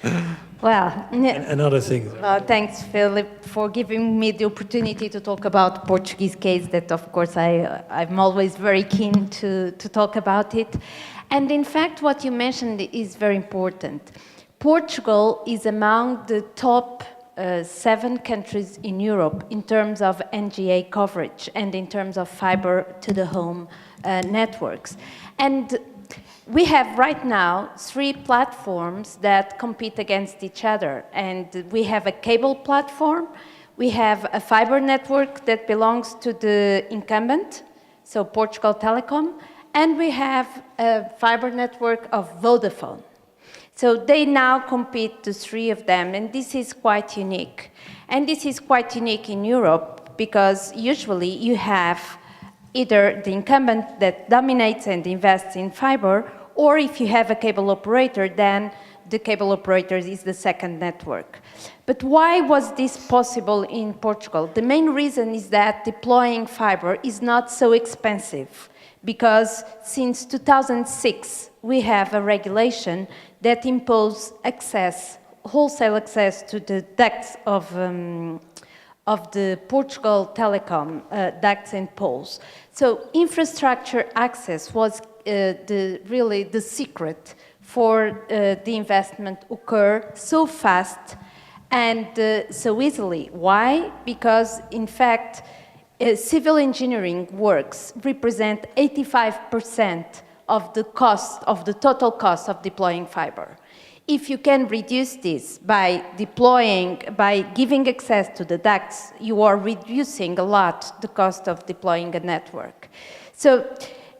Well,
And other things.
thanks, Philip, for giving me the opportunity to talk about Portuguese case. That, of course, I'm always very keen to talk about it. And in fact, what you mentioned is very important. Portugal is among the top 7 countries in Europe in terms of NGA coverage and in terms of fiber to the home networks. And we have right now 3 platforms that compete against each other. And we have a cable platform, we have a fiber network that belongs to the incumbent, so Portugal Telecom, and we have a fiber network of Vodafone. So they now compete, the 3 of them, and this is quite unique. And this is quite unique in Europe because usually you have either the incumbent that dominates and invests in fiber, or if you have a cable operator, then the cable operator is the second network. But why was this possible in Portugal? The main reason is that deploying fiber is not so expensive, because since 2006 we have a regulation that imposes wholesale access to the ducts of the Portugal Telecom ducts and poles. So infrastructure access was really the secret for the investment occur so fast and so easily. Why? Because in fact, civil engineering works represent 85% of the cost, of the total cost of deploying fiber. If you can reduce this by giving access to the ducts, you are reducing a lot the cost of deploying a network. So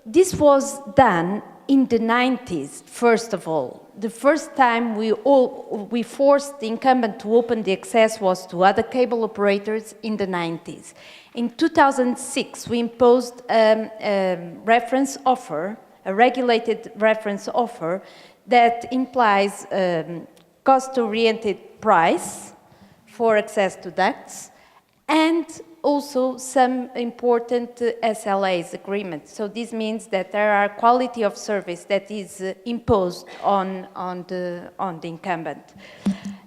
this was done in the 90s, first of all. The first time we forced the incumbent to open the access was to other cable operators in the 90s. In 2006, we imposed a reference offer, a regulated reference offer that implies cost-oriented price for access to ducts and also some important SLAs agreements. So this means that there are quality of service that is imposed on the incumbent.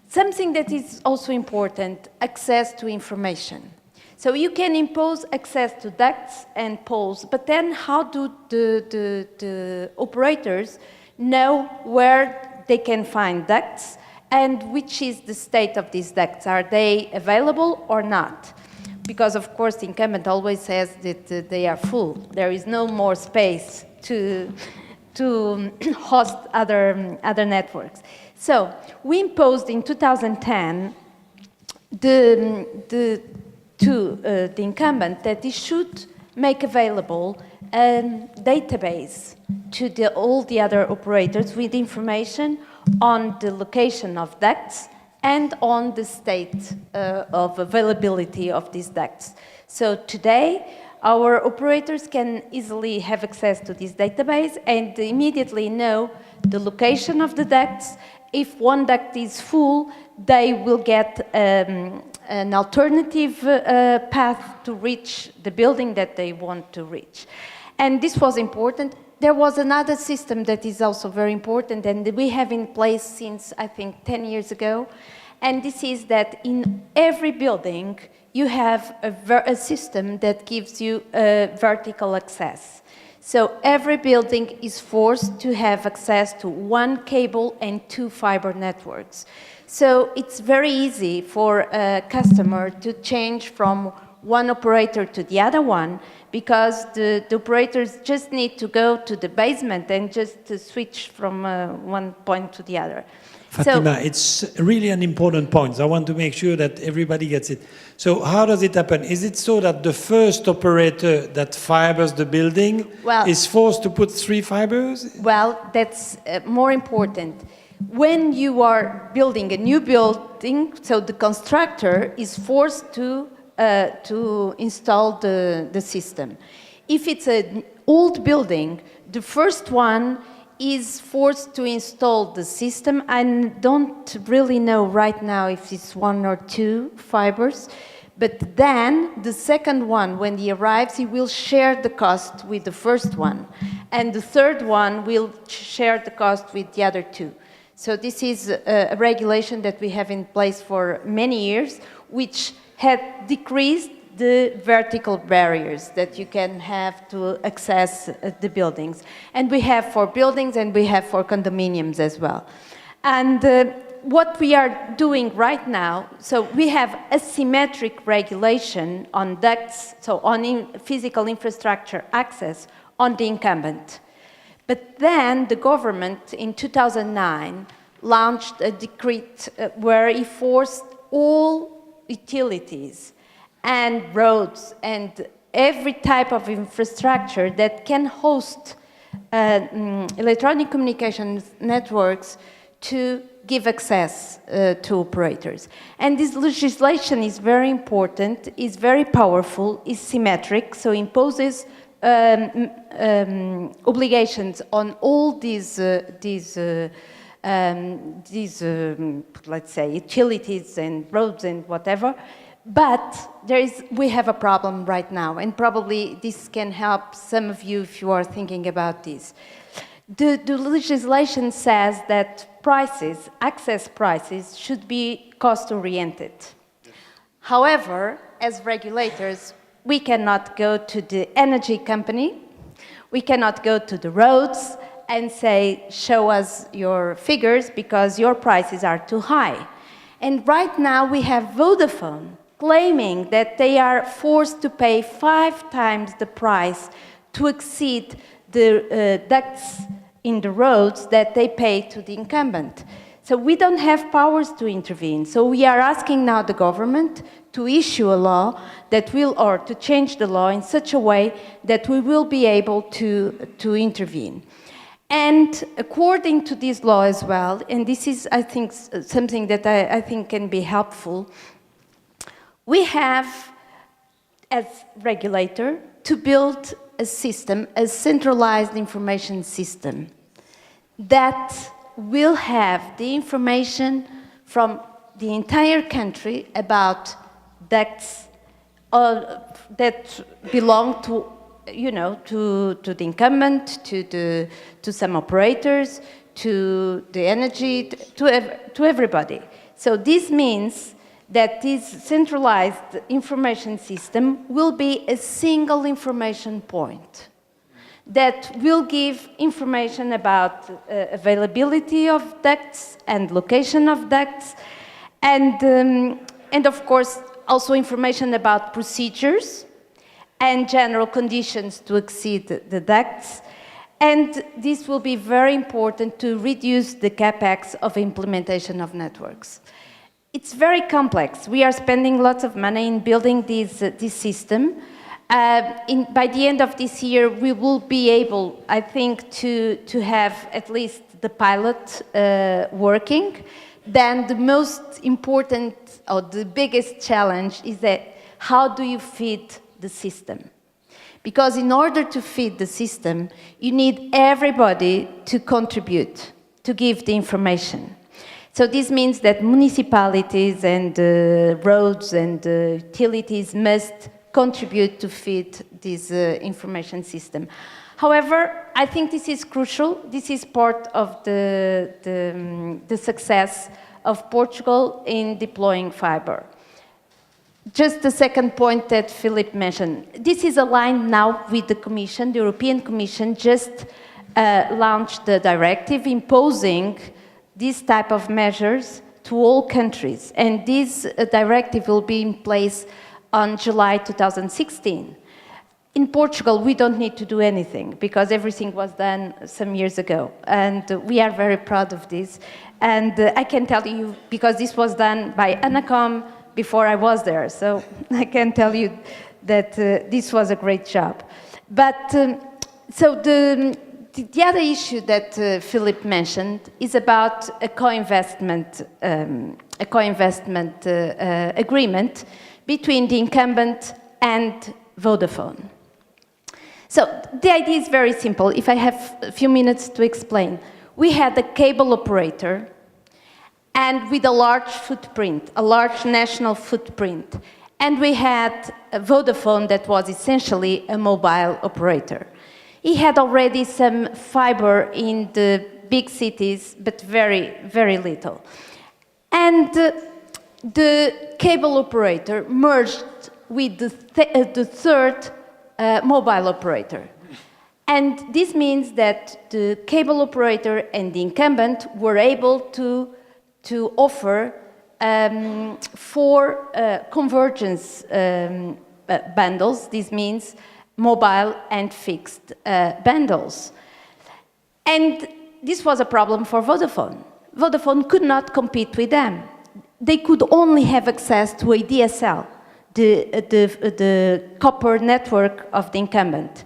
Something that is also important, access to information. So you can impose access to ducts and poles, but then how do the operators know where they can find ducts and which is the state of these ducts? Are they available or not? Because of course the incumbent always says that they are full. There is no more space to host other networks. So we imposed in 2010 to the incumbent that he should make available a database to all the other operators with information on the location of ducts and on the state of availability of these ducts. So today, our operators can easily have access to this database and immediately know the location of the ducts. If one duct is full, they will get an alternative path to reach the building that they want to reach. And this was important. There was another system that is also very important and we have in place since, I think, 10 years ago. And this is that in every building, you have a system that gives you vertical access. So every building is forced to have access to one cable and 2 fiber networks. So it's very easy for a customer to change from one operator to the other one because the operators just need to go to the basement and just to switch from one point to the other.
Fatima, it's really an important point. I want to make sure that everybody gets it. So how does it happen? Is it so that the first operator that fibers the building is forced to put 3 fibers?
Well, that's more important. When you are building a new building, so the constructor is forced to install the system. If it's an old building, the first one is forced to install the system. I don't really know right now if it's 1 or 2 fibers, but then the second one, when he arrives, he will share the cost with the first one, and the third one will share the cost with the other 2. So this is a regulation that we have in place for many years, which had decreased the vertical barriers that you can have to access the buildings. And we have for buildings and we have for condominiums as well. And what we are doing right now, so we have asymmetric regulation on ducts, so on physical infrastructure access on the incumbent. But then the government in 2009 launched a decree where it forced all utilities and roads and every type of infrastructure that can host electronic communications networks to give access to operators. And this legislation is very important, is very powerful, is symmetric, so imposes obligations on all these let's say, utilities and roads and whatever. But we have a problem right now, and probably this can help some of you if you are thinking about this. The legislation says that prices, access prices, should be cost-oriented. However, as regulators, we cannot go to the energy company, we cannot go to the roads and say, show us your figures because your prices are too high. And right now we have Vodafone claiming that they are forced to pay 5 times the price to exceed the ducts in the roads that they pay to the incumbent. So we don't have powers to intervene. So we are asking now the government to issue a law that will, or to change the law in such a way that we will be able to intervene. And according to this law as well, and this is, I think, something that I think can be helpful, we have, as regulator, to build a system, a centralized information system that will have the information from the entire country about ducts that belong to, to the incumbent, to some operators, to the energy, to everybody. So this means that this centralized information system will be a single information point that will give information about availability of ducts and location of ducts, and of course also information about procedures and general conditions to exceed the ducts. And this will be very important to reduce the capex of implementation of networks. It's very complex. We are spending lots of money in building this system. By the end of this year, we will be able, I think, to have at least the pilot working. Then the most important or the biggest challenge is that how do you feed the system? Because in order to feed the system, you need everybody to contribute, to give the information. So this means that municipalities and roads and utilities must contribute to feed this information system. However, I think this is crucial. This is part of the success of Portugal in deploying fiber. Just the second point that Philip mentioned. This is aligned now with the Commission. The European Commission just launched the directive imposing these type of measures to all countries. And this directive will be in place on July 2016. In Portugal, we don't need to do anything because everything was done some years ago. And we are very proud of this. And I can tell you, because this was done by ANACOM before I was there, so I can tell you that this was a great job. But so the other issue that Philip mentioned is about a co-investment agreement between the incumbent and Vodafone. So the idea is very simple. If I have a few minutes to explain, we had a cable operator and with a large footprint, a large national footprint. And we had a Vodafone that was essentially a mobile operator. He had already some fiber in the big cities, but very, very little. And the cable operator merged with the third mobile operator. And this means that the cable operator and the incumbent were able to offer 4 convergence bundles. This means mobile and fixed bundles. And this was a problem for Vodafone. Vodafone could not compete with them. They could only have access to a DSL, the copper network of the incumbent.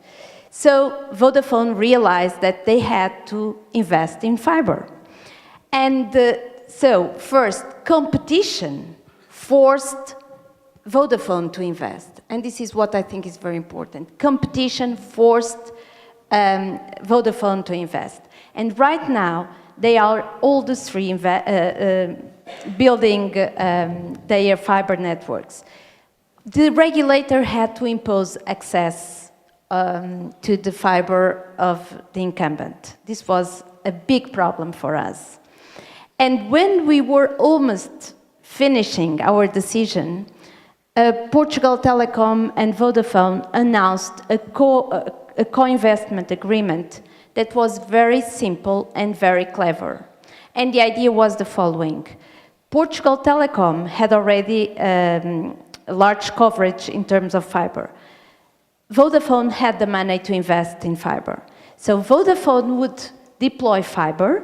So Vodafone realized that they had to invest in fiber. And so first, competition forced Vodafone to invest. And this is what I think is very important. Competition forced Vodafone to invest. And right now, they are all the 3 building their fiber networks. The regulator had to impose access to the fiber of the incumbent. This was a big problem for us. And when we were almost finishing our decision, Portugal Telecom and Vodafone announced a co-investment agreement that was very simple and very clever. And the idea was the following. Portugal Telecom had already large coverage in terms of fiber. Vodafone had the money to invest in fiber. So Vodafone would deploy fiber,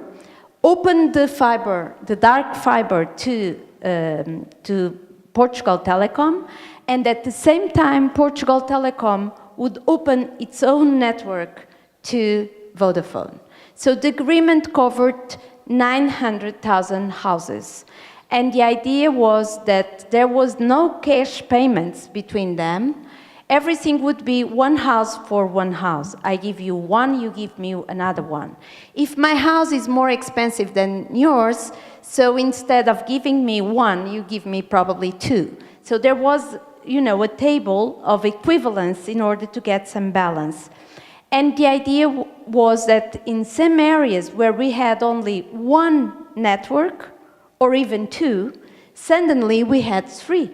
open the fiber, the dark fiber to Portugal Telecom, and at the same time, Portugal Telecom would open its own network to Vodafone. So the agreement covered 900,000 houses. And the idea was that there was no cash payments between them. Everything would be one house for one house. I give you one, you give me another one. If my house is more expensive than yours, so instead of giving me one, you give me probably 2. So there was, a table of equivalence in order to get some balance. And the idea was that in some areas where we had only one network, or even 2, Suddenly, we had three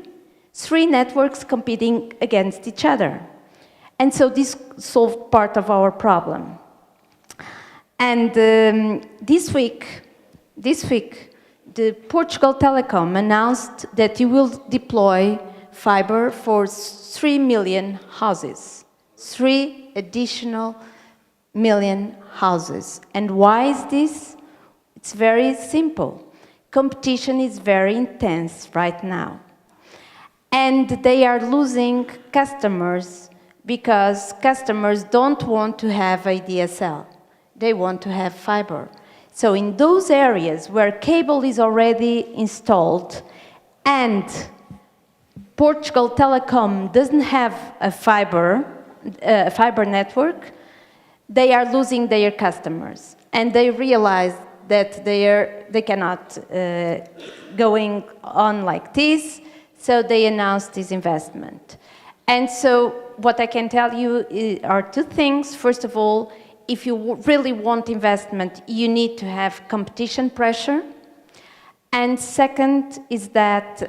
networks competing against each other. And so this solved part of our problem. And this week, the Portugal Telecom announced that it will deploy fiber for 3 million houses, 3 additional million houses. And why is this? It's very simple. Competition is very intense right now. And they are losing customers because customers don't want to have ADSL. They want to have fiber. So in those areas where cable is already installed and Portugal Telecom doesn't have a fiber network, they are losing their customers. And they realize that they cannot going on like this, so they announced this investment. And so what I can tell you are two things. First of all, if you really want investment, you need to have competition pressure. And second is that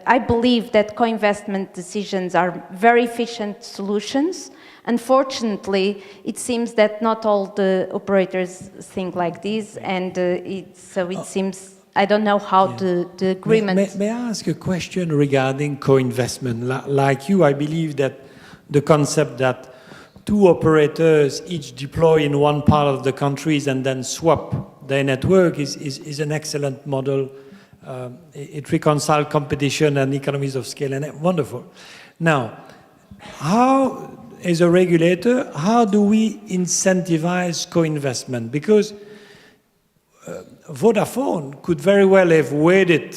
I believe that co-investment decisions are very efficient solutions. Unfortunately, it seems that not all the operators think like this, and it seems, I don't know how the agreement...
May I ask a question regarding co-investment? Like you, I believe that the concept that two operators each deploy in one part of the countries and then swap their network is an excellent model. It reconciles competition and economies of scale, and wonderful. Now, how, as a regulator, how do we incentivize co-investment? Because Vodafone could very well have waited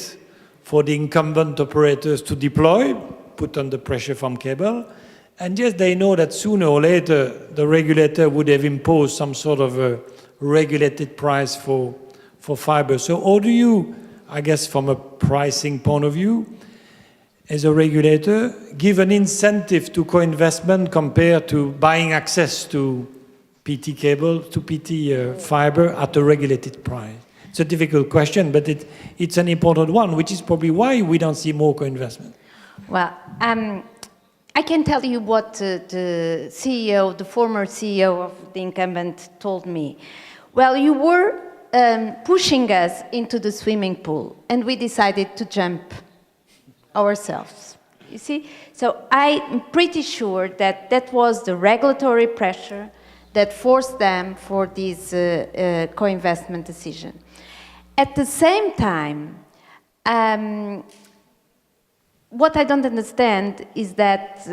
for the incumbent operators to deploy, put under pressure from cable, and yes, they know that sooner or later the regulator would have imposed some sort of a regulated price for fiber. So how do you, I guess from a pricing point of view, as a regulator, give an incentive to co-investment compared to buying access to PT cable, to PT fiber at a regulated price? It's a difficult question, but it's an important one, which is probably why we don't see more co-investment.
Well, I can tell you what the CEO, the former CEO of the incumbent told me. Well, you were pushing us into the swimming pool, and we decided to jump ourselves, you see? So I'm pretty sure that that was the regulatory pressure that forced them for this co-investment decision. At the same time, what I don't understand is that,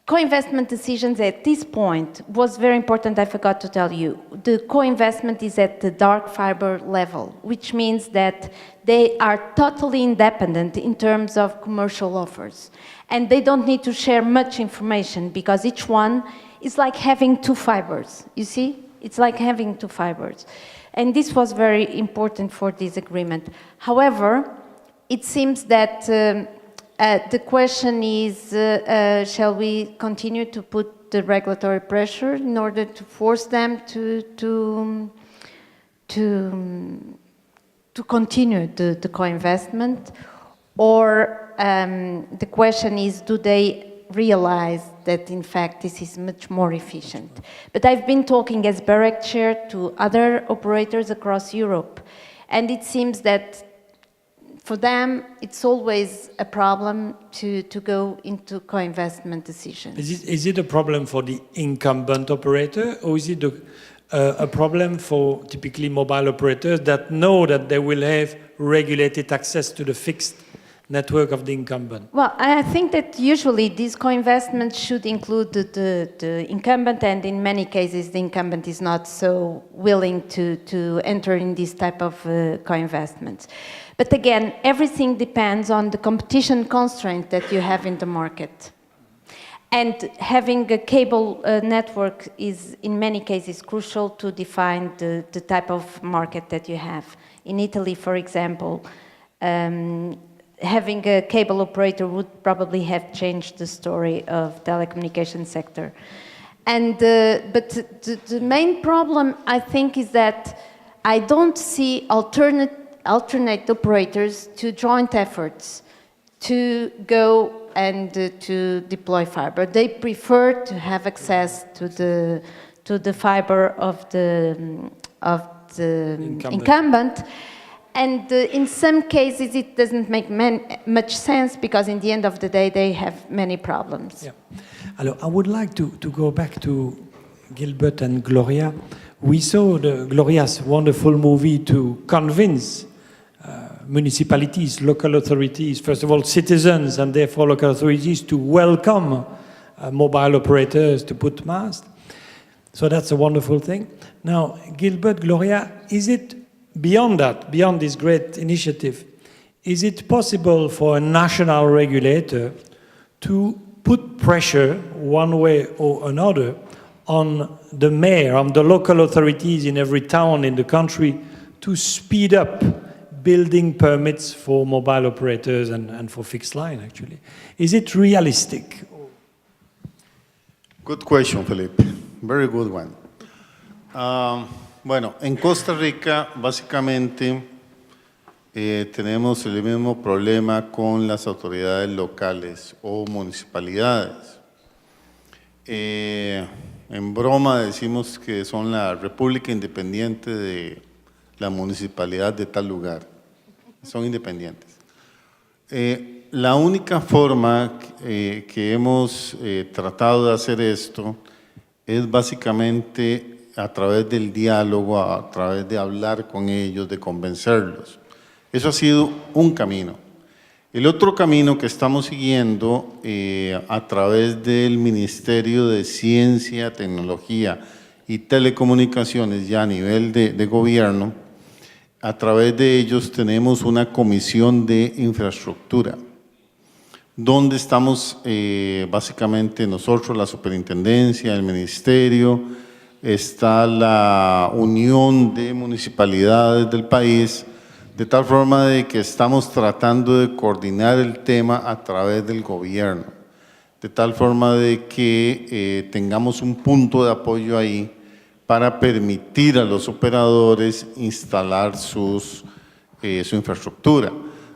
co-investment decisions at this point was very important, I forgot to tell you. The co-investment is at the dark fiber level, which means that they are totally independent in terms of commercial offers. And they don't need to share much information because each one is like having two fibers, you see? It's like having two fibers. And this was very important for this agreement. However, it seems that the question is, shall we continue to put the regulatory pressure in order to force them to continue the co-investment? Or the question is, do they realize that in fact this is much more efficient? But I've been talking as BEREC chair to other operators across Europe, and it seems that for them, it's always a problem to go into co-investment decisions.
Is it a problem for the incumbent operator, or is it a problem for typically mobile operators that know that they will have regulated access to the fixed network of the incumbent?
Well, I think that usually these co-investments should include the incumbent, and in many cases the incumbent is not so willing to enter in this type of co-investments. But again, everything depends on the competition constraint that you have in the market. And having a cable network is, in many cases, crucial to define the type of market that you have. In Italy, for example, having a cable operator would probably have changed the story of the telecommunications sector. And, but the main problem, I think, is that I don't see alternate operators to joint efforts to go and to deploy fiber. They prefer to have access to the fiber of the incumbent. And in some cases, it doesn't make much sense because in the end of the day, they have many problems.
Yeah. Alors, I would like to go back to Gilbert and Gloria. We saw Gloria's wonderful movie to convince municipalities, local authorities, first of all citizens and therefore local authorities to welcome mobile operators to put masts. So that's a wonderful thing. Now, Gilbert, Gloria, is it beyond that, beyond this great initiative, is it possible for a national regulator to put pressure one way or another on the mayor, on the local authorities in every town in the country to speed up building permits for mobile operators and for fixed line, actually? Is it realistic?
Good question, Felipe. Very good one. Bueno, en Costa Rica, básicamente, tenemos el mismo problema con las autoridades locales o municipalidades. En broma decimos que son la República Independiente de la municipalidad de tal lugar. Son independientes. La única forma que hemos tratado de hacer esto es básicamente a través del diálogo, a través de hablar con ellos, de convencerlos. Eso ha sido un camino. El otro camino que estamos siguiendo a través del Ministerio de Ciencia, Tecnología y Telecomunicaciones, ya a nivel de gobierno, a través de ellos tenemos una comisión de infraestructura, donde estamos básicamente nosotros, la superintendencia, el ministerio, está la unión de municipalidades del país, de tal forma de que estamos tratando de coordinar el tema a través del gobierno, de tal forma de que tengamos un punto de apoyo ahí para permitir a los operadores instalar su infraestructura.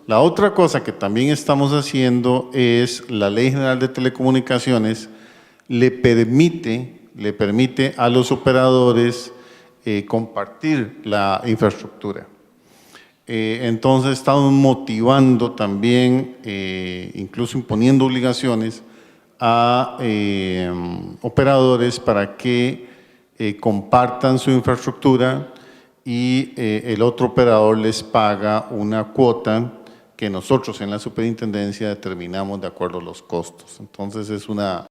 La otra cosa que también estamos haciendo es la Ley General de Telecomunicaciones le permite a los operadores compartir la infraestructura. Entonces estamos motivando también, incluso imponiendo obligaciones a operadores para que compartan su infraestructura y el otro operador les paga una cuota que nosotros en la superintendencia determinamos de acuerdo a los costos. Entonces es una